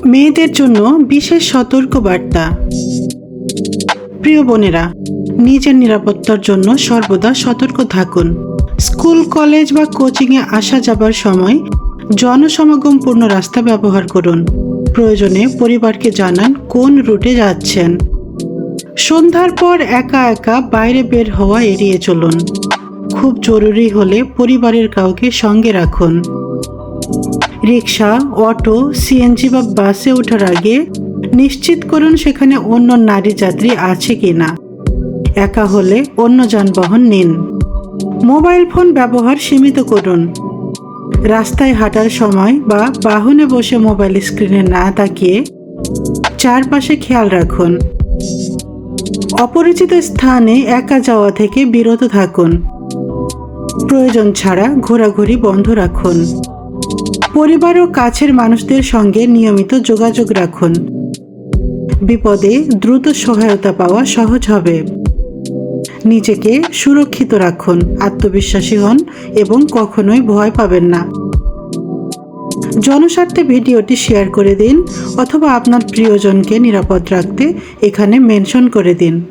মেয়েদের জন্য বিশেষ সতর্কবার্তা। প্রিয় বোনেরা, নিজের নিরাপত্তার জন্য সর্বদা সতর্ক থাকুন। স্কুল, কলেজ বা কোচিংয়ে আসা যাবার সময় জনসমাগমপূর্ণ রাস্তা ব্যবহার করুন। প্রয়োজনে পরিবারকে জানান কোন রুটে যাচ্ছেন। সন্ধ্যার পর একা একা বাইরে বের হওয়া এড়িয়ে চলুন। খুব জরুরি হলে পরিবারের কাউকে সঙ্গে রাখুন। রিক্সা, অটো, সিএনজি বা বাসে ওঠার আগে নিশ্চিত করুন সেখানে অন্য নারী যাত্রী আছে কিনা। একা হলে অন্য যানবাহন নিন। মোবাইল ফোন ব্যবহার সীমিত করুন। রাস্তায় হাঁটার সময় বা বাহনে বসে মোবাইল স্ক্রিনে না তাকিয়ে চারপাশে খেয়াল রাখুন। অপরিচিত স্থানে একা যাওয়া থেকে বিরত থাকুন। প্রয়োজন ছাড়া ঘোরাঘুরি বন্ধ রাখুন। পরিবার ও কাছের মানুষদের সঙ্গে নিয়মিত যোগাযোগ রাখুন। বিপদে দ্রুত সহায়তা পাওয়া সহজ হবে। নিজেকে সুরক্ষিত রাখুন, আত্মবিশ্বাসী হন এবং কখনোই ভয় পাবেন না। জনস্বার্থে ভিডিওটি শেয়ার করে দিন অথবা আপনার প্রিয়জনকে নিরাপদ রাখতে এখানে মেনশন করে দিন।